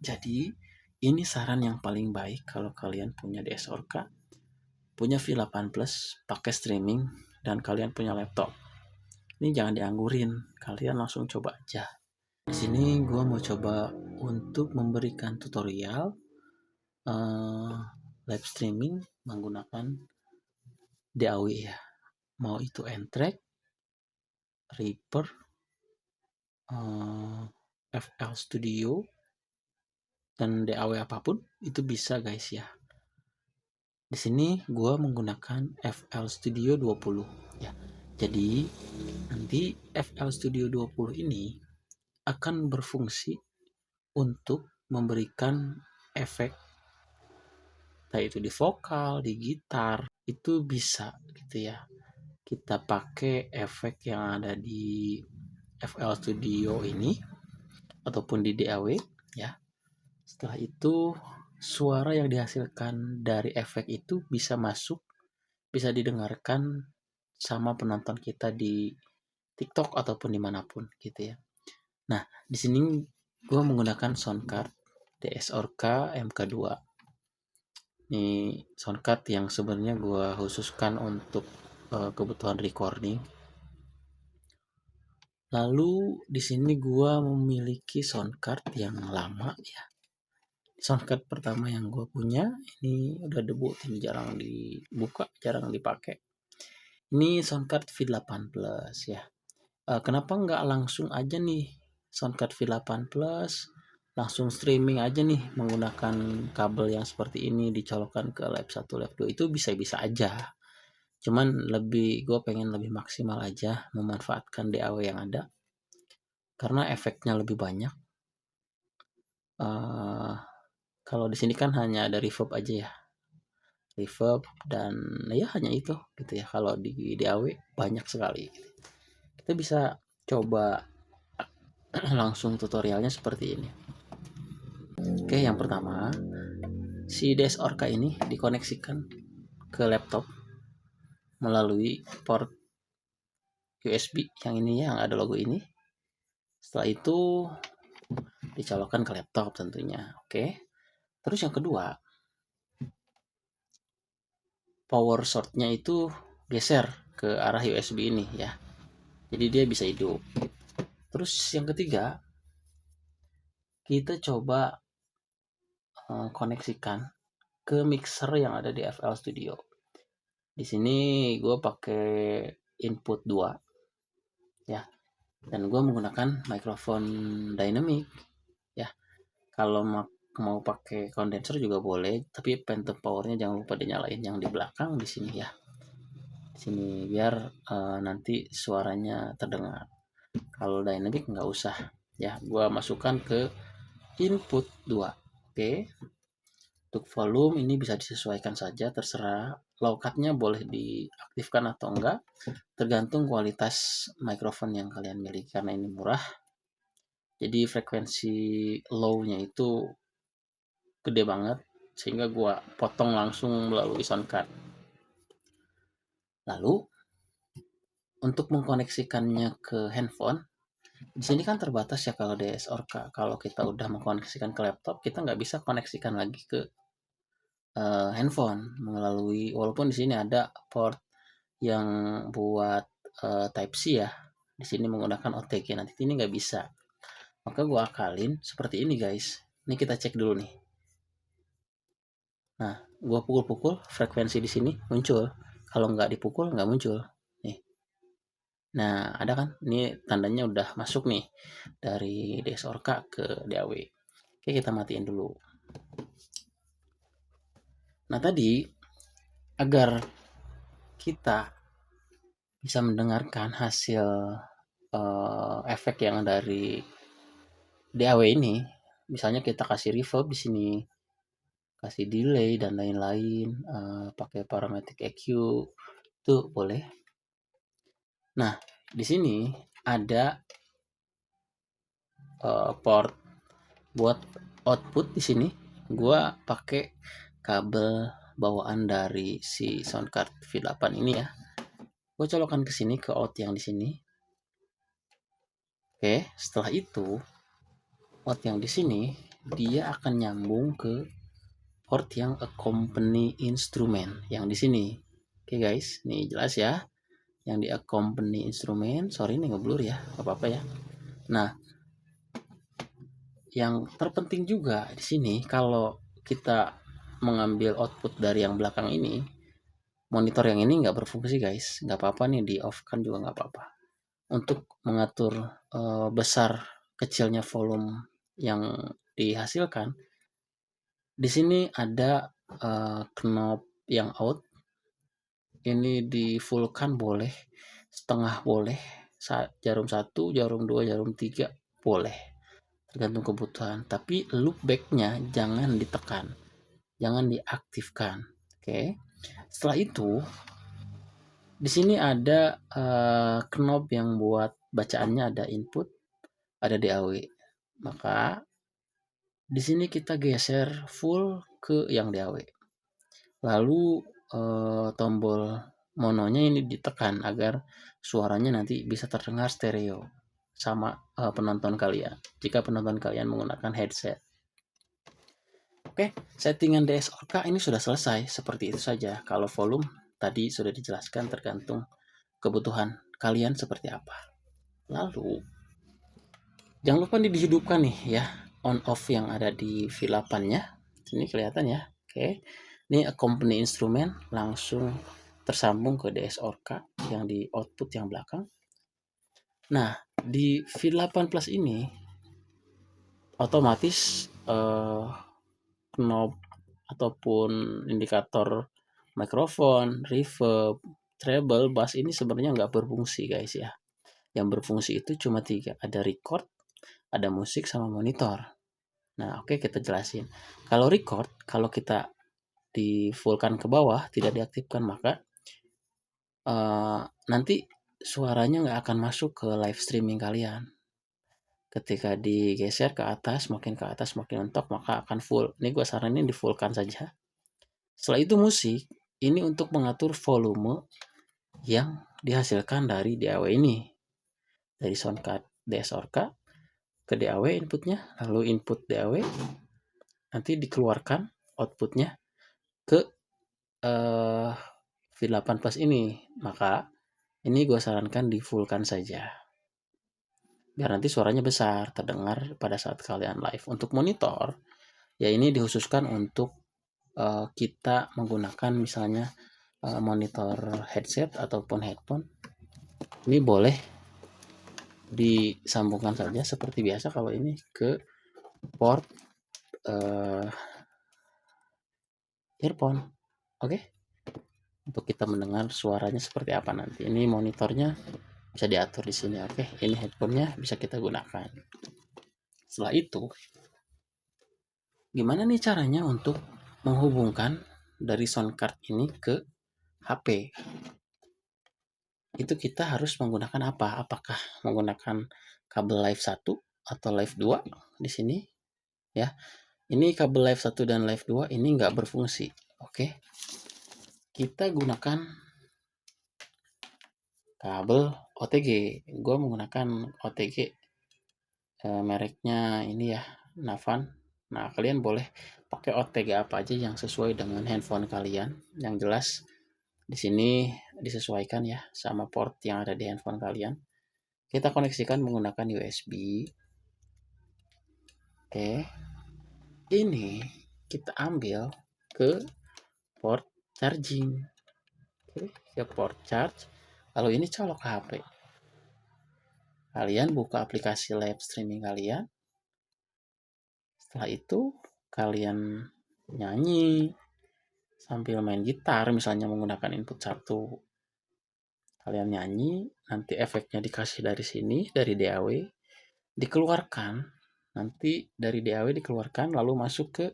Jadi, ini saran yang paling baik kalau kalian punya DS-Orca, punya V8 Plus, pakai streaming, dan kalian punya laptop. Ini jangan dianggurin, kalian langsung coba aja. Di sini gue mau coba untuk memberikan tutorial live streaming menggunakan DAW ya. Mau itu N-Track, Reaper, FL Studio, dan DAW apapun itu bisa guys ya. Di sini gua menggunakan FL Studio 20 ya. Jadi nanti FL Studio 20 ini akan berfungsi untuk memberikan efek baik itu di vokal, di gitar, itu bisa gitu ya. Kita pakai efek yang ada di FL Studio ini ataupun di DAW ya. Setelah itu suara yang dihasilkan dari efek itu bisa masuk, bisa didengarkan sama penonton kita di TikTok ataupun dimanapun gitu ya. Nah, di sini gue menggunakan soundcard DS-Orca MK2. Ini soundcard yang sebenarnya gue khususkan untuk kebutuhan recording. Lalu di sini gue memiliki soundcard yang lama ya. Soundcard pertama yang gue punya ini udah debut, ini jarang dibuka, jarang dipakai. Ini soundcard V8 Plus ya. Kenapa nggak langsung aja nih soundcard V8 Plus langsung streaming aja nih menggunakan kabel yang seperti ini dicolokkan ke lab 1 lab 2, itu bisa-bisa aja. Cuman gue pengen lebih maksimal aja memanfaatkan DAW yang ada karena efeknya lebih banyak. Kalau di sini kan hanya ada reverb aja ya, reverb dan ya hanya itu gitu ya. Kalau di DAW banyak sekali. Kita bisa coba langsung tutorialnya seperti ini. Oke, yang pertama si DS-Orca ini dikoneksikan ke laptop melalui port USB yang ini yang ada logo ini. Setelah itu dicolokkan ke laptop tentunya. Oke. Terus yang kedua, power short-nya itu geser ke arah USB ini ya. Jadi dia bisa hidup. Terus yang ketiga, kita coba koneksikan ke mixer yang ada di FL Studio. Di sini gue pakai input 2 ya. Dan gue menggunakan mikrofon dynamic ya. Kalau mau pakai kondenser juga boleh, tapi phantom powernya jangan lupa dinyalain yang di belakang di sini ya. Di sini biar nanti suaranya terdengar. Kalau dynamic nggak usah ya. Gua masukkan ke input 2. Oke. Untuk volume ini bisa disesuaikan saja, terserah. Low cut-nya boleh diaktifkan atau enggak, tergantung kualitas mikrofon yang kalian miliki. Karena ini murah, jadi frekuensi low-nya itu gede banget, sehingga gua potong langsung melalui soundcard. Lalu untuk mengkoneksikannya ke handphone, di sini kan terbatas ya kalau DS-Orca. Kalau kita udah mengkoneksikan ke laptop, kita nggak bisa koneksikan lagi ke handphone melalui, walaupun di sini ada port yang buat Type C ya. Di sini menggunakan OTG, nanti ini nggak bisa. Maka gua akalin seperti ini guys. Ini kita cek dulu nih. Nah, gua pukul-pukul, frekuensi di sini muncul. Kalau nggak dipukul nggak muncul. Nih. Nah, ada kan? Ini tandanya udah masuk nih dari DS-Orca ke DAW. Oke, kita matiin dulu. Nah, tadi agar kita bisa mendengarkan hasil efek yang dari DAW ini, misalnya kita kasih reverb di sini, kasih delay dan lain-lain, pakai parametric EQ itu boleh. Nah, di sini ada port buat output. Di sini gua pakai kabel bawaan dari si soundcard V8 ini ya. Gue colokkan ke sini, ke out yang di sini. Oke, setelah itu out yang di sini dia akan nyambung ke port yang accompany instrument yang di sini. Oke guys, nih jelas ya. Yang di accompany instrument, sorry nih ngeblur ya, nggak apa-apa ya. Nah, yang terpenting juga di sini kalau kita mengambil output dari yang belakang ini, monitor yang ini nggak berfungsi guys, nggak apa-apa nih di off kan juga nggak apa-apa. Untuk mengatur besar kecilnya volume yang dihasilkan, di sini ada knob yang out. Ini di fullkan boleh, setengah boleh, jarum 1, jarum 2, jarum 3 boleh. Tergantung kebutuhan. Tapi loop back-nya jangan ditekan. Jangan diaktifkan. Oke. Setelah itu di sini ada knob yang buat bacaannya, ada input, ada DAW. Maka di sini kita geser full ke yang DAW. Lalu tombol mononya ini ditekan agar suaranya nanti bisa terdengar stereo sama penonton kalian. Jika penonton kalian menggunakan headset. Oke, settingan DSOK ini sudah selesai. Seperti itu saja. Kalau volume tadi sudah dijelaskan tergantung kebutuhan kalian seperti apa. Lalu jangan lupa dihidupkan nih ya on off yang ada di V8-nya. Sini kelihatan ya. Oke. Ini accompany instrumen langsung tersambung ke DSOK yang di output yang belakang. Nah, di V8 Plus ini otomatis knob ataupun indikator mikrofon, reverb, treble, bass ini sebenarnya nggak berfungsi guys ya. Yang berfungsi itu cuma 3, ada record, ada musik, sama monitor. Nah oke, kita jelasin. Kalau record, kalau kita di fullkan ke bawah, tidak diaktifkan, maka nanti suaranya nggak akan masuk ke live streaming kalian. Ketika digeser ke atas, makin mentok, maka akan full. Ini gue saranin di fullkan saja. Setelah itu musik, ini untuk mengatur volume yang dihasilkan dari DAW ini. Dari soundcard DSOK ke DAW inputnya, lalu input DAW nanti dikeluarkan outputnya ke V8 Plus ini. Maka ini gue sarankan di fullkan saja. Biar nanti suaranya besar, terdengar pada saat kalian live. Untuk monitor, ya ini dikhususkan untuk kita menggunakan misalnya monitor headset ataupun headphone. Ini boleh disambungkan saja seperti biasa kalau ini ke port earphone. Oke. Untuk kita mendengar suaranya seperti apa nanti. Ini monitornya bisa diatur di sini. Oke. Ini headphone-nya bisa kita gunakan. Setelah itu, gimana nih caranya untuk menghubungkan dari soundcard ini ke HP? Itu kita harus menggunakan apa? Apakah menggunakan kabel Live 1 atau Live 2 di sini? Ya. Ini kabel Live 1 dan Live 2 ini nggak berfungsi. Oke. Kita gunakan kabel OTG. Gue menggunakan OTG mereknya ini ya, Navan. Nah, kalian boleh pakai OTG apa aja yang sesuai dengan handphone kalian. Yang jelas di sini disesuaikan ya sama port yang ada di handphone kalian. Kita koneksikan menggunakan USB. Oke. Ini kita ambil ke port charging. Oke, ke port charge. Lalu ini colok ke HP. Kalian buka aplikasi live streaming kalian. Setelah itu kalian nyanyi sambil main gitar, misalnya menggunakan input 1. Kalian nyanyi, nanti efeknya dikasih dari sini, dari DAW, dikeluarkan, nanti dari DAW dikeluarkan lalu masuk ke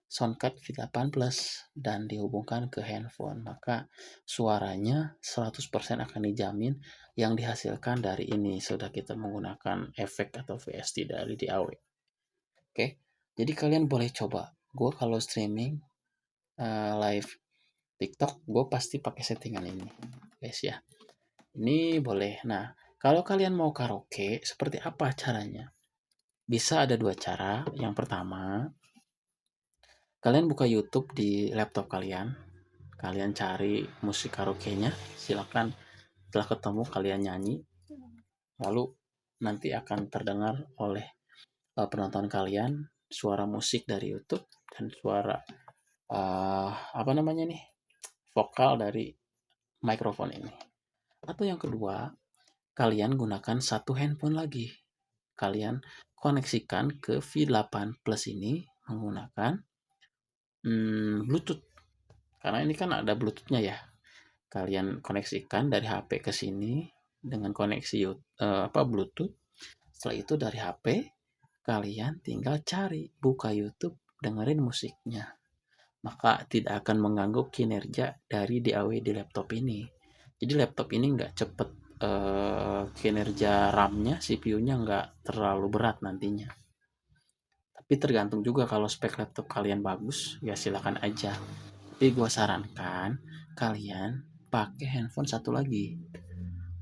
soundcard V8 Plus dan dihubungkan ke handphone. Maka suaranya 100% akan dijamin yang dihasilkan dari ini sudah kita menggunakan efek atau VST dari DAW. Oke. Jadi kalian boleh coba. Gue kalau streaming live TikTok, gue pasti pakai settingan ini, guys ya. Ini boleh. Nah, kalau kalian mau karaoke, seperti apa caranya? Bisa ada dua cara. Yang pertama, kalian buka YouTube di laptop kalian. Kalian cari musik karaoke-nya. Silakan setelah ketemu kalian nyanyi. Lalu nanti akan terdengar oleh penonton kalian suara musik dari YouTube dan suara apa namanya nih, vokal dari mikrofon ini. Atau yang kedua, kalian gunakan satu handphone lagi. Kalian koneksikan ke V8 Plus ini menggunakan Bluetooth. Karena ini kan ada Bluetooth-nya ya. Kalian koneksikan dari HP ke sini dengan koneksi Bluetooth. Setelah itu dari HP kalian tinggal cari, buka YouTube, dengerin musiknya. Maka tidak akan mengganggu kinerja dari DAW di laptop ini. Jadi laptop ini nggak cepet kinerja RAM-nya, CPU-nya nggak terlalu berat nantinya. Tapi tergantung juga kalau spek laptop kalian bagus, ya silakan aja. Tapi gue sarankan kalian pakai handphone satu lagi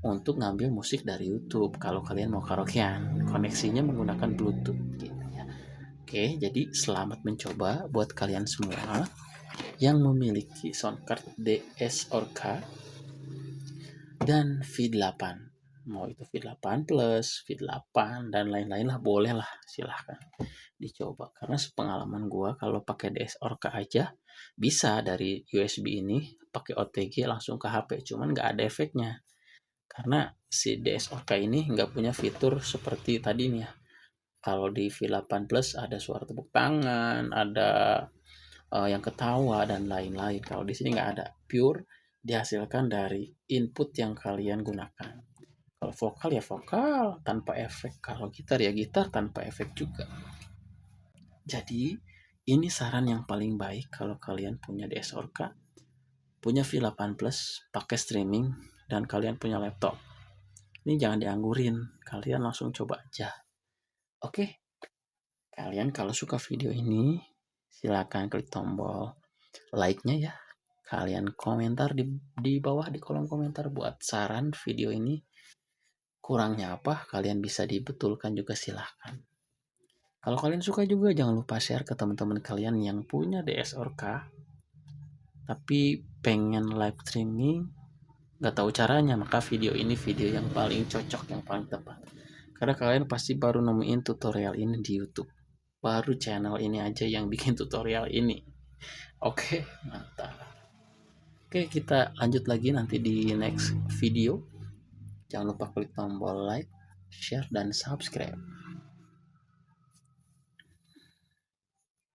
untuk ngambil musik dari YouTube kalau kalian mau karaokean. Koneksinya menggunakan Bluetooth gitu ya. Oke, jadi selamat mencoba buat kalian semua yang memiliki soundcard DS or K dan V8. Mau itu V8 plus, V8 dan lain-lain lah, boleh lah, silahkan dicoba. Karena sepengalaman gua kalau pakai DS or K aja bisa dari USB ini pakai OTG langsung ke HP, cuman nggak ada efeknya. Karena si DS or K ini nggak punya fitur seperti tadi nih ya. Kalau di V8 Plus ada suara tepuk tangan, ada yang ketawa dan lain-lain. Kalau di sini nggak ada, pure dihasilkan dari input yang kalian gunakan. Kalau vokal ya vokal tanpa efek, kalau gitar ya gitar tanpa efek juga. Jadi ini saran yang paling baik kalau kalian punya DS Orca, punya V8 Plus, pakai streaming, dan kalian punya laptop. Ini jangan dianggurin, kalian langsung coba aja. Oke, kalian kalau suka video ini, silakan klik tombol like-nya ya. Kalian komentar di bawah di kolom komentar buat saran video ini. Kurangnya apa, kalian bisa dibetulkan juga silahkan. Kalau kalian suka juga jangan lupa share ke teman-teman kalian yang punya DS or K tapi pengen live streaming nggak tahu caranya, maka video ini video yang paling cocok, yang paling tepat. Karena kalian pasti baru nemuin tutorial ini di YouTube. Baru channel ini aja yang bikin tutorial ini. Oke, mantap. Oke, kita lanjut lagi nanti di next video. Jangan lupa klik tombol like, share, dan subscribe.